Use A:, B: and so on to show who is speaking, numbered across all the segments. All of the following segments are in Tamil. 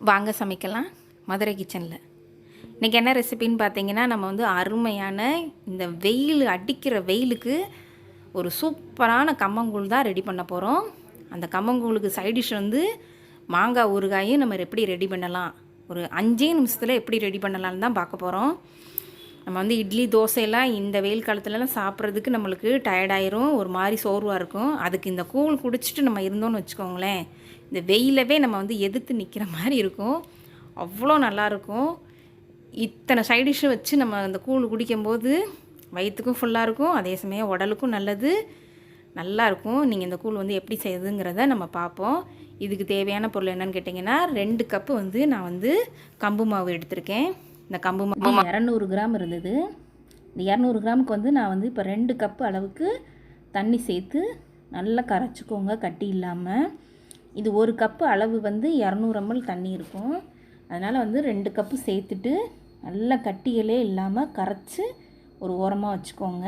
A: வாங்க சமைக்கலாம் மதுரை கிச்சனில். இன்றைக்கி என்ன ரெசிபின்னு பார்த்தீங்கன்னா, நம்ம வந்து அருமையான இந்த வெயில் அடிக்கிற வெயிலுக்கு ஒரு சூப்பரான கம்மங்கூழ் தான் ரெடி பண்ண போகிறோம். அந்த கம்மங்கூழுக்கு சைடிஷ் வந்து மாங்காய் ஊறுகாயும் நம்ம எப்படி ரெடி பண்ணலாம், ஒரு 5 நிமிஷத்தில் எப்படி ரெடி பண்ணலான்னு தான் பார்க்க போகிறோம். நம்ம வந்து இட்லி தோசையெல்லாம் இந்த வெயில் காலத்துலலாம் சாப்பிட்றதுக்கு நம்மளுக்கு டயர்டாயிரும், ஒரு மாதிரி சோர்வாக இருக்கும். அதுக்கு இந்த கூழ் குடிச்சிட்டு நம்ம இருந்தோம்னு வச்சுக்கோங்களேன், இந்த வெயிலவே நம்ம வந்து எதிர்த்து நிற்கிற மாதிரி இருக்கும். அவ்வளோ நல்லாயிருக்கும். இத்தனை சைடிஷ்ஷும் வச்சு நம்ம அந்த கூழ் குடிக்கும்போது வயிற்றுக்கும் ஃபுல்லாக இருக்கும், அதே சமயம் உடலுக்கும் நல்லது, நல்லாயிருக்கும். நீங்கள் இந்த கூழ் வந்து எப்படி செய்யுதுங்கிறத நம்ம பார்ப்போம். இதுக்கு தேவையான பொருள் என்னென்னு கேட்டிங்கன்னா, 2 கப்பு வந்து நான் வந்து கம்பு மாவு எடுத்திருக்கேன். இந்த கம்பு மாவு 200 கிராம் இருந்தது. இந்த 200 கிராமுக்கு வந்து நான் வந்து இப்போ 2 கப்பு அளவுக்கு தண்ணி சேர்த்து நல்லா கரைச்சிக்கோங்க, கட்டி இல்லாமல். இது 1 கப்பு அளவு வந்து 200 ml தண்ணி இருக்கும். அதனால் வந்து 2 கப்பு சேர்த்துட்டு நல்லா கட்டிகளே இல்லாமல் கரைச்சி ஒரு ஓரமாக வச்சுக்கோங்க.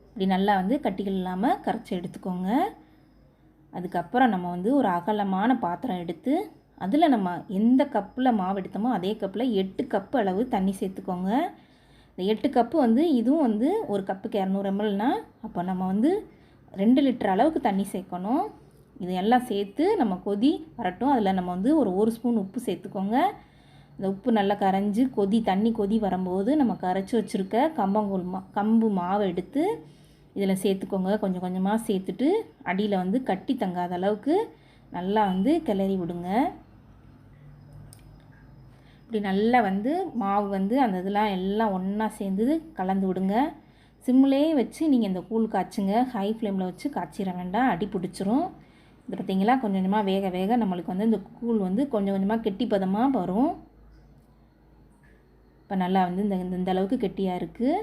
A: இப்படி நல்லா வந்து கட்டிகள் இல்லாமல் கரைச்சி எடுத்துக்கோங்க. அதுக்கப்புறம் நம்ம வந்து ஒரு அகலமான பாத்திரம் எடுத்து அதில் நம்ம எந்த கப்பில் மாவு எடுத்தோமோ அதே கப்பில் 8 கப்பு அளவு தண்ணி சேர்த்துக்கோங்க. இந்த 8 கப்பு வந்து இதுவும் வந்து 1 கப்புக்கு 200 mlனா அப்போ நம்ம வந்து 2 லிட்டர் அளவுக்கு தண்ணி சேர்க்கணும். இது எல்லாம் சேர்த்து நம்ம கொதி வரட்டும். அதில் நம்ம வந்து ஒரு ஸ்பூன் உப்பு சேர்த்துக்கோங்க. இந்த உப்பு நல்லா கரைஞ்சி தண்ணி கொதி வரும்போது நம்ம கரைச்சி வச்சுருக்க கம்பு மாவை எடுத்து இதில் சேர்த்துக்கோங்க. கொஞ்சம் கொஞ்சமாக சேர்த்துட்டு அடியில் வந்து கட்டி தங்காத அளவுக்கு நல்லா வந்து கிளறி விடுங்க. இப்படி நல்லா வந்து மாவு வந்து அந்த இதெல்லாம் எல்லாம் ஒன்றா சேர்ந்து கலந்து விடுங்க. சிம்லேயே வச்சு நீங்கள் இந்த கூழ் காய்ச்சுங்க. ஹை ஃப்ளேமில் வச்சு காய்ச்சிட வேண்டாம், அடி பிடிச்சிரும். இது பார்த்திங்களா, கொஞ்சம் கொஞ்சமாக வேக வேக நம்மளுக்கு வந்து இந்த கூழ் வந்து கொஞ்சம் கொஞ்சமாக கெட்டி பதமாக வரும். இப்போ நல்லா வந்து இந்த அளவுக்கு கெட்டியாக இருக்குது.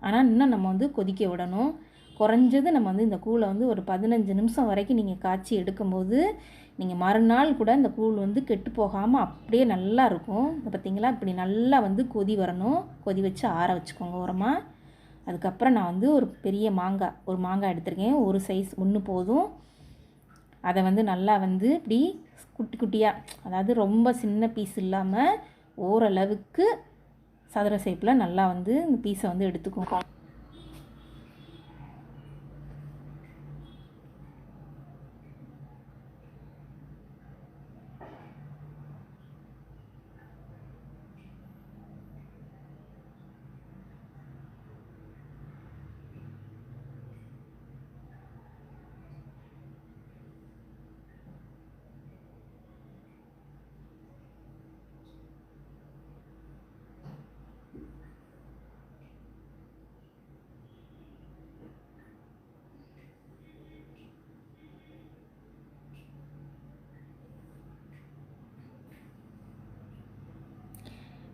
A: ஆனால் இன்னும் நம்ம வந்து கொதிக்க விடணும். குறைஞ்சது நம்ம வந்து இந்த கூழை வந்து ஒரு 15 நிமிஷம் வரைக்கும் நீங்கள் காய்ச்சி எடுக்கும்போது நீங்கள் மறுநாள் கூட இந்த கூழ் வந்து கெட்டு போகாமல் அப்படியே நல்லா இருக்கும். பார்த்திங்களா, இப்படி நல்லா வந்து கொதி வரணும். கொதி வச்சு ஆற வச்சுக்கோங்க ஓரமாக. அதுக்கப்புறம் நான் வந்து ஒரு பெரிய மாங்காய் எடுத்திருக்கேன். ஒரு சைஸ் ஒன்று போதும். அதை வந்து நல்லா வந்து இப்படி குட்டி குட்டியாக, அதாவது ரொம்ப சின்ன பீஸ் இல்லாமல் ஓரளவுக்கு சதுர ஷேப்பில் நல்லா வந்து இந்த பீஸை வந்து எடுத்துக்கோங்க.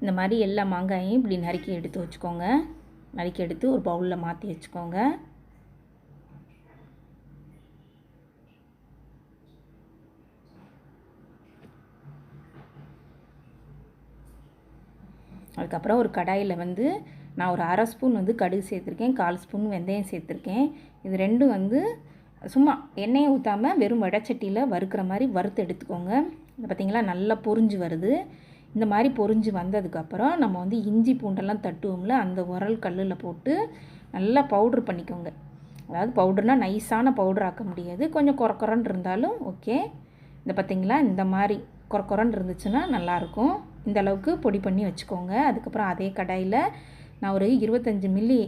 A: இந்த மாதிரி எல்லா மாங்காயையும் இப்படி நறுக்கி எடுத்து வச்சுக்கோங்க. நறுக்கி எடுத்து ஒரு பவுலில் மாற்றி வச்சுக்கோங்க. அதுக்கப்புறம் ஒரு கடாயில் வந்து நான் ஒரு 1/2 ஸ்பூன் வந்து கடுகு சேர்த்துருக்கேன், 1/4 ஸ்பூன் வெந்தயம் சேர்த்துருக்கேன். இது ரெண்டும் வந்து சும்மா எண்ணெயை ஊற்றாமல் வெறும் வடைச்சட்டியில் வறுக்கிற மாதிரி வறுத்து எடுத்துக்கோங்க. பார்த்திங்களா, நல்லா பொரிஞ்சு வருது. இந்த மாதிரி பொரிஞ்சு வந்ததுக்கப்புறம் நம்ம வந்து இஞ்சி பூண்டெல்லாம் தட்டுவோம்ல, அந்த உரல் கல்லில் போட்டு நல்லா பவுட்ரு பண்ணிக்கோங்க. அதாவது பவுட்ருனால் நைஸான பவுட்ரு ஆக்க முடியாது, கொஞ்சம் கொரன்னு இருந்தாலும் ஓகே. இந்த பார்த்திங்களா, இந்த மாதிரி கொரன்னு இருந்துச்சுன்னா நல்லாயிருக்கும். இந்த அளவுக்கு பொடி பண்ணி வச்சுக்கோங்க. அதுக்கப்புறம் அதே கடாயில் நான் ஒரு 25 மில்லி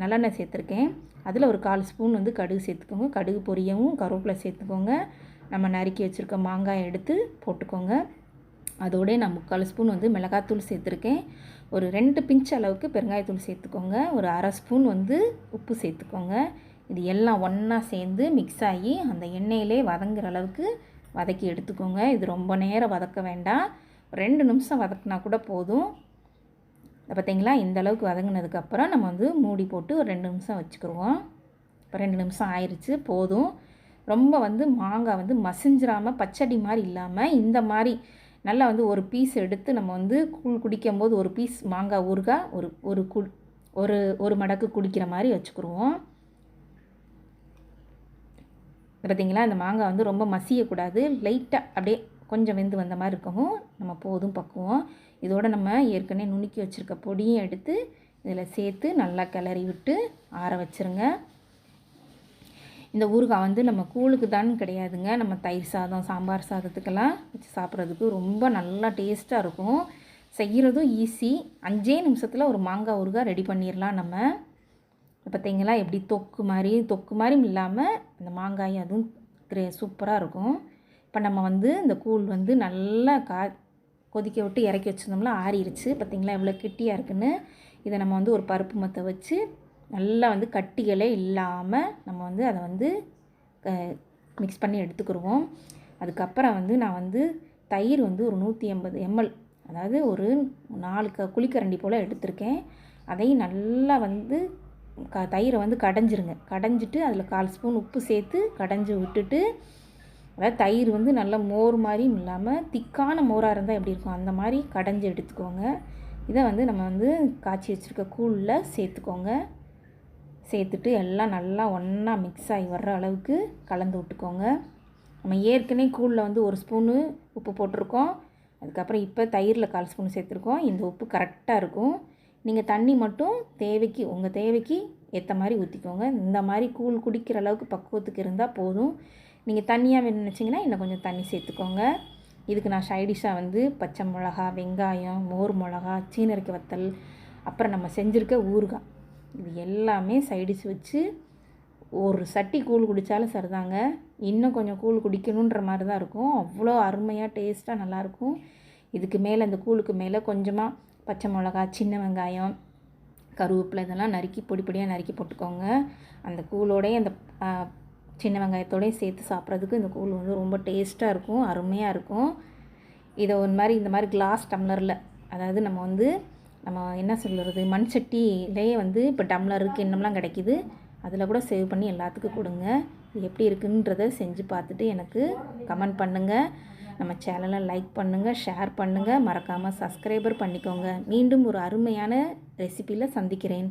A: நல்லெண்ணெய் சேர்த்துருக்கேன். அதில் ஒரு 1/4 ஸ்பூன் வந்து கடுகு சேர்த்துக்கோங்க. கடுகு பொரியவும் கருவேப்பிலை சேர்த்துக்கோங்க. நம்ம நறுக்கி வச்சுருக்க மாங்காயை எடுத்து போட்டுக்கோங்க. அதோடய நான் 3/4 ஸ்பூன் வந்து மிளகாத்தூள் சேர்த்துருக்கேன். ஒரு 2 பிஞ்ச் அளவுக்கு பெருங்காயத்தூள் சேர்த்துக்கோங்க. ஒரு 1/2 ஸ்பூன் வந்து உப்பு சேர்த்துக்கோங்க. இது எல்லாம் ஒன்றா சேர்ந்து மிக்ஸ் ஆகி அந்த எண்ணெயிலே வதங்குற அளவுக்கு வதக்கி எடுத்துக்கோங்க. இது ரொம்ப நேரம் வதக்க வேண்டாம், 2 நிமிஷம் வதக்கினா கூட போதும். பார்த்திங்களா, இந்த அளவுக்கு வதங்கினதுக்கப்புறம் நம்ம வந்து மூடி போட்டு ஒரு 2 நிமிஷம் வச்சுக்கிடுவோம். இப்போ 2 நிமிஷம் ஆயிடுச்சு, போதும். ரொம்ப வந்து மாங்காய் வந்து மசிஞ்சிராமல் பச்சடி மாதிரி இல்லாமல் இந்த மாதிரி நல்லா வந்து ஒரு பீஸ் எடுத்து நம்ம வந்து கூழ் குடிக்கும்போது ஒரு பீஸ் மாங்காய் ஊறுகாய் ஒரு மடக்கு குடிக்கிற மாதிரி வச்சுக்கிடுவோம். பார்த்தீங்களா, இந்த மாங்காய் வந்து ரொம்ப மசியக்கூடாது, லைட்டாக அப்படியே கொஞ்சம் வெந்து வந்த மாதிரி இருக்கவும் நம்ம போதும் பக்குவோம். இதோடு நம்ம ஏற்கனவே நுணுக்கி வச்சுருக்க பொடியும் எடுத்து இதில் சேர்த்து நல்லா கிளறி விட்டு ஆற வச்சுருங்க. இந்த ஊறுகாய் வந்து நம்ம கூழுக்கு தான் கிடையாதுங்க, நம்ம தயிர் சாதம் சாம்பார் சாதத்துக்கெல்லாம் வச்சு சாப்பிட்றதுக்கு ரொம்ப நல்லா டேஸ்ட்டாக இருக்கும். செய்கிறதும் ஈஸி, 5 நிமிஷத்தில் ஒரு மாங்காய் ஊறுகாய் ரெடி பண்ணிடலாம் நம்ம. பார்த்தீங்களா எப்படி தொக்கு மாதிரியும் இல்லாமல் அந்த மாங்காய் அதுவும் சூப்பராக இருக்கும். இப்போ நம்ம வந்து இந்த கூழ் வந்து நல்லா கொதிக்க விட்டு இறக்கி வச்சுருந்தோம்ல, ஆறிடுச்சு. பார்த்திங்களா எவ்வளோ கெட்டியாக இருக்குன்னு. இதை நம்ம வந்து ஒரு பருப்பு மத்தை வச்சு நல்லா வந்து கட்டிகளே இல்லாமல் நம்ம வந்து அதை வந்து மிக்ஸ் பண்ணி எடுத்துக்கிடுவோம். அதுக்கப்புறம் வந்து நான் வந்து தயிர் வந்து ஒரு 180 ml, அதாவது ஒரு 4 குழிக்கரண்டி போல் எடுத்திருக்கேன். அதையும் நல்லா வந்து தயிரை வந்து கடைஞ்சிட்டு அதில் 1/4 ஸ்பூன் உப்பு சேர்த்து கடைஞ்சி விட்டுட்டு, அதாவது தயிர் வந்து நல்லா மோர் மாதிரியும் இல்லாமல் திக்கான மோராக இருந்தால் எப்படி இருக்கும் அந்த மாதிரி கடைஞ்சி எடுத்துக்கோங்க. இதை வந்து நம்ம வந்து காய்ச்சி வச்சுருக்க கூழில் சேர்த்துட்டு எல்லாம் நல்லா ஒன்றா மிக்ஸ் ஆகி வர்ற அளவுக்கு கலந்து விட்டுக்கோங்க. நம்ம ஏற்கனவே கூழில் வந்து 1 ஸ்பூனு உப்பு போட்டிருக்கோம். அதுக்கப்புறம் இப்போ தயிரில் 1/4 ஸ்பூன் சேர்த்துருக்கோம். இந்த உப்பு கரெக்டாக இருக்கும். நீங்கள் தண்ணி மட்டும் உங்கள் தேவைக்கு ஏற்ற மாதிரி ஊற்றிக்கோங்க. இந்த மாதிரி கூழ் குடிக்கிற அளவுக்கு பக்குவத்துக்கு இருந்தால் போதும். நீங்கள் தண்ணியாக வேணும்னு நினச்சிங்கன்னா இன்னும் கொஞ்சம் தண்ணி சேர்த்துக்கோங்க. இதுக்கு நான் சைடிஷாக வந்து பச்சை மிளகா, வெங்காயம், மோர் மிளகா, சீனரிக்க வத்தல், அப்புறம் நம்ம செஞ்சுருக்க ஊறுகாய், இது எல்லாமே சைடிஷ் வச்சு ஒரு சட்டி கூழ் குடித்தாலும் சரிதாங்க. இன்னும் கொஞ்சம் கூழ் குடிக்கணுன்ற மாதிரி தான் இருக்கும். அவ்வளோ அருமையாக டேஸ்ட்டாக நல்லாயிருக்கும். இதுக்கு மேலே இந்த கூழுக்கு மேலே கொஞ்சமாக பச்சை மிளகா, சின்ன வெங்காயம், கருவேப்பிலை இதெல்லாம் பொடியாக நறுக்கி போட்டுக்கோங்க. அந்த கூழோடையே அந்த சின்ன வெங்காயத்தோடையும் சேர்த்து சாப்பிட்றதுக்கு இந்த கூழ் வந்து ரொம்ப டேஸ்ட்டாக இருக்கும், அருமையாக இருக்கும். இதை இந்த மாதிரி கிளாஸ் டம்ளரில், அதாவது நம்ம என்ன சொல்கிறது, மண் சட்டியிலேயே வந்து இப்போ டம்ளருக்கு கிண்ணம்லாம் கிடைக்கிது, அதில் கூட சேவ் பண்ணி எல்லாத்துக்கும் கொடுங்க. இது எப்படி இருக்குன்றதை செஞ்சு பார்த்துட்டு எனக்கு கமெண்ட் பண்ணுங்கள். நம்ம சேனலை லைக் பண்ணுங்கள், ஷேர் பண்ணுங்கள், மறக்காமல் சப்ஸ்கிரைபர் பண்ணிக்கோங்க. மீண்டும் ஒரு அருமையான ரெசிபியில் சந்திக்கிறேன்.